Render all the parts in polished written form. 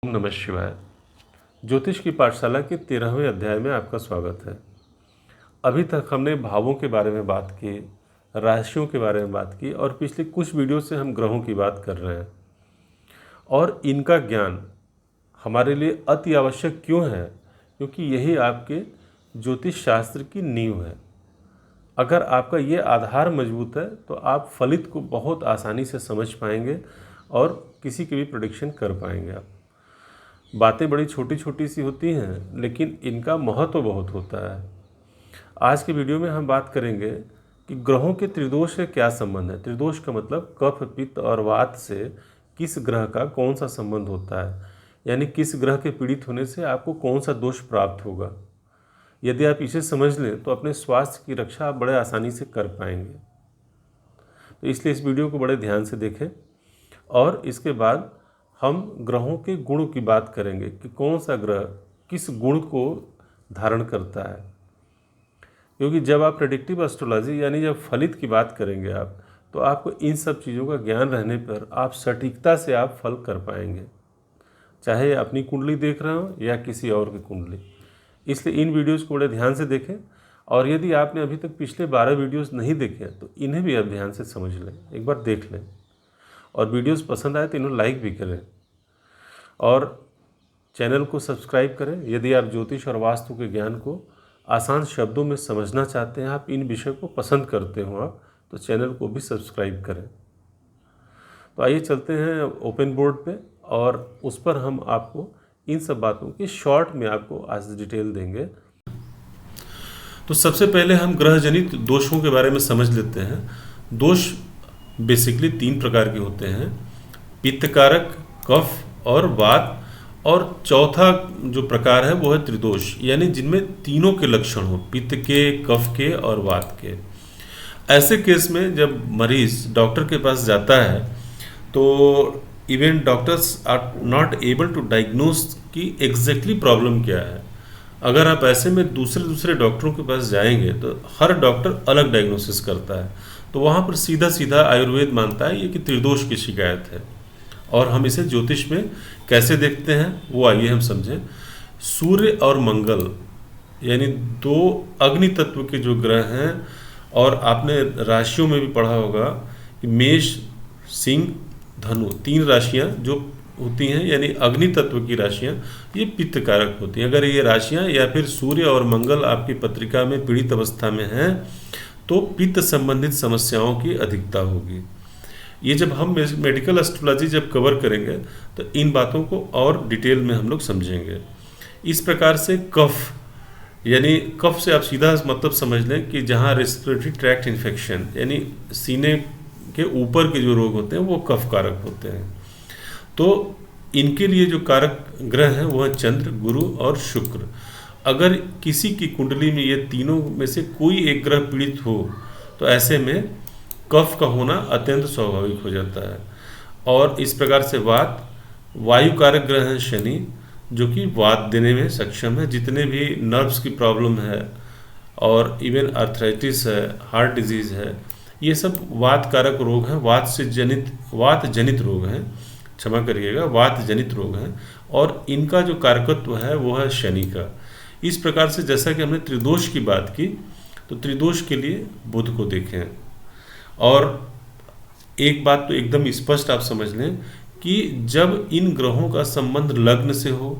नमः शिवाय। ज्योतिष की पाठशाला के 13वें अध्याय में आपका स्वागत है। अभी तक हमने भावों के बारे में बात की, राशियों के बारे में बात की और पिछले कुछ वीडियो से हम ग्रहों की बात कर रहे हैं। और इनका ज्ञान हमारे लिए अति आवश्यक क्यों है? क्योंकि यही आपके ज्योतिष शास्त्र की नींव है। अगर आपका ये आधार मजबूत है तो आप फलित को बहुत आसानी से समझ पाएंगे और किसी की भी प्रेडिक्शन कर पाएंगे। आप बातें बड़ी छोटी छोटी सी होती हैं, लेकिन इनका महत्व बहुत होता है। आज के वीडियो में हम बात करेंगे कि ग्रहों के त्रिदोष से क्या संबंध है। त्रिदोष का मतलब कफ, पित्त और वात से किस ग्रह का कौन सा संबंध होता है, यानी किस ग्रह के पीड़ित होने से आपको कौन सा दोष प्राप्त होगा। यदि आप इसे समझ लें तो अपने स्वास्थ्य की रक्षा आप बड़े आसानी से कर पाएंगे। तो इसलिए इस वीडियो को बड़े ध्यान से देखें और इसके बाद हम ग्रहों के गुण की बात करेंगे कि कौन सा ग्रह किस गुण को धारण करता है। क्योंकि जब आप प्रेडिक्टिव एस्ट्रोलॉजी यानी जब फलित की बात करेंगे आप, तो आपको इन सब चीज़ों का ज्ञान रहने पर आप सटीकता से आप फल कर पाएंगे, चाहे अपनी कुंडली देख रहे हो या किसी और की कुंडली। इसलिए इन वीडियोज़ को बड़े ध्यान से देखें और यदि आपने अभी तक पिछले 12 वीडियोज़ नहीं देखे तो इन्हें भी आप ध्यान से समझ लें, एक बार देख लें। और वीडियोस पसंद आए तो इन्हें लाइक भी करें और चैनल को सब्सक्राइब करें। यदि आप ज्योतिष और वास्तु के ज्ञान को आसान शब्दों में समझना चाहते हैं, आप इन विषय को पसंद करते हो आप, तो चैनल को भी सब्सक्राइब करें। तो आइए चलते हैं ओपन बोर्ड पे और उस पर हम आपको इन सब बातों की शॉर्ट में आपको आज डिटेल देंगे। तो सबसे पहले हम ग्रह जनित दोषों के बारे में समझ लेते हैं। दोष बेसिकली 3 प्रकार के होते हैं: पित्त कारक, कफ और वात। और चौथा जो प्रकार है वो है त्रिदोष, यानी जिनमें तीनों के लक्षण हो, पित्त के, कफ के और वात के। ऐसे केस में जब मरीज डॉक्टर के पास जाता है तो even doctors are not able to diagnose कि एग्जैक्टली प्रॉब्लम क्या है। अगर आप ऐसे में दूसरे डॉक्टरों के पास जाएंगे तो हर डॉक्टर अलग डायग्नोसिस करता है, तो वहाँ पर सीधा सीधा आयुर्वेद मानता है ये कि त्रिदोष की शिकायत है। और हम इसे ज्योतिष में कैसे देखते हैं वो आइए हम समझें। सूर्य और मंगल यानी 2 अग्नि तत्व के जो ग्रह हैं, और आपने राशियों में भी पढ़ा होगा कि मेष, सिंह, धनु 3 राशियाँ जो होती हैं यानी अग्नि तत्व की राशियाँ, ये पित्त कारक होती हैं। अगर ये राशियाँ या फिर सूर्य और मंगल आपकी पत्रिका में पीड़ित अवस्था में हैं तो पित्त संबंधित समस्याओं की अधिकता होगी। ये जब हम मेडिकल एस्ट्रोलॉजी जब कवर करेंगे तो इन बातों को और डिटेल में हम लोग समझेंगे। इस प्रकार से कफ, यानी कफ से आप सीधा मतलब समझ लें कि जहाँ रेस्पिरेटरी ट्रैक्ट इन्फेक्शन यानी सीने के ऊपर के जो रोग होते हैं वो कफ कारक होते हैं। तो इनके लिए जो कारक ग्रह हैं वो है चंद्र, गुरु और शुक्र। अगर किसी की कुंडली में ये तीनों में से कोई एक ग्रह पीड़ित हो तो ऐसे में कफ का होना अत्यंत स्वाभाविक हो जाता है। और इस प्रकार से वात, वायु कारक ग्रह हैं शनि, जो कि वात देने में सक्षम है। जितने भी नर्व्स की प्रॉब्लम है और इवन आर्थराइटिस है, हार्ट डिजीज़ है, ये सब वात कारक रोग हैं, वात जनित रोग हैं, क्षमा करिएगा, वात जनित रोग हैं। और इनका जो कारकत्व है वो है शनि का। इस प्रकार से जैसा कि हमने त्रिदोष की बात की, तो त्रिदोष के लिए बुध को देखें। और एक बात तो एकदम स्पष्ट आप समझ लें कि जब इन ग्रहों का संबंध लग्न से हो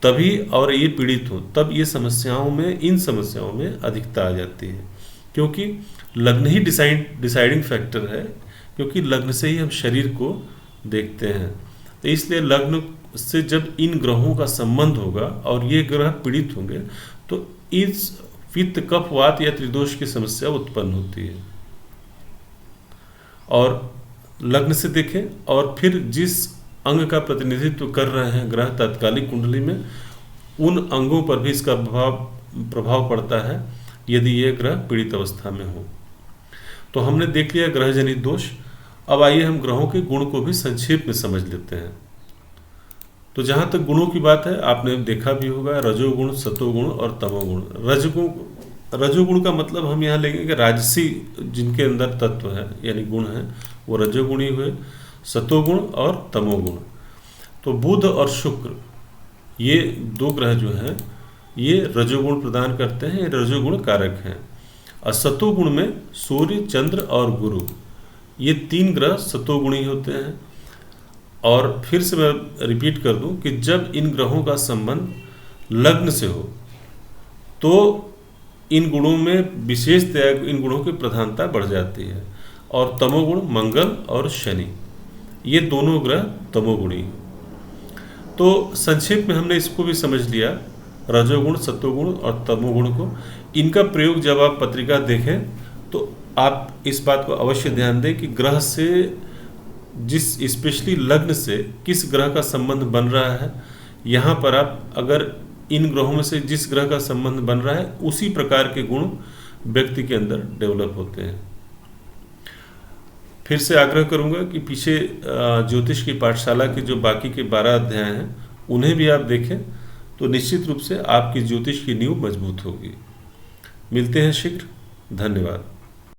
तभी, और ये पीड़ित हो, तब ये इन समस्याओं में अधिकता आ जाती है। क्योंकि लग्न ही डिसाइडिंग फैक्टर है, क्योंकि लग्न से ही हम शरीर को देखते हैं। तो इसलिए लग्न से जब इन ग्रहों का संबंध होगा और ये ग्रह पीड़ित होंगे तो इस पित्त, कफ, वात या त्रिदोष की समस्या उत्पन्न होती है। और लग्न से देखें और फिर जिस अंग का प्रतिनिधित्व कर रहे हैं ग्रह तत्कालिक कुंडली में, उन अंगों पर भी इसका प्रभाव पड़ता है यदि ये ग्रह पीड़ित अवस्था में हो। तो हमने देख लिया ग्रह जनित दोष। अब आइए हम ग्रहों के गुण को भी संक्षेप में समझ लेते हैं। तो जहाँ तक गुणों की बात है, आपने देखा भी होगा रजोगुण, सतोगुण और तमोगुण। रजोगुण का मतलब हम यहाँ लेंगे कि राजसी जिनके अंदर तत्व है यानी गुण है वो रजोगुणी हुए, सतोगुण और तमोगुण। तो तो बुध और शुक्र ये दो ग्रह जो हैं ये रजोगुण प्रदान करते हैं, ये रजोगुण कारक हैं। और सतोगुण में सूर्य, चंद्र और गुरु, ये 3 ग्रह सतोगुणी होते हैं। और फिर से मैं रिपीट कर दूं कि जब इन ग्रहों का संबंध लग्न से हो तो इन गुणों में विशेषतया इन गुणों की प्रधानता बढ़ जाती है। और तमोगुण मंगल और शनि, ये दोनों ग्रह तमोगुणी। तो संक्षेप में हमने इसको भी समझ लिया, रजोगुण, सत्वगुण और तमोगुण को। इनका प्रयोग जब आप पत्रिका देखें तो आप इस बात को अवश्य ध्यान दें कि ग्रह से, जिस स्पेशली लग्न से किस ग्रह का संबंध बन रहा है, यहाँ पर आप अगर इन ग्रहों में से जिस ग्रह का संबंध बन रहा है उसी प्रकार के गुण व्यक्ति के अंदर डेवलप होते हैं। फिर से आग्रह करूंगा कि पीछे ज्योतिष की पाठशाला के जो बाकी के 12 अध्याय हैं उन्हें भी आप देखें, तो निश्चित रूप से आपकी ज्योतिष की नींव मजबूत होगी। मिलते हैं शीघ्र। धन्यवाद।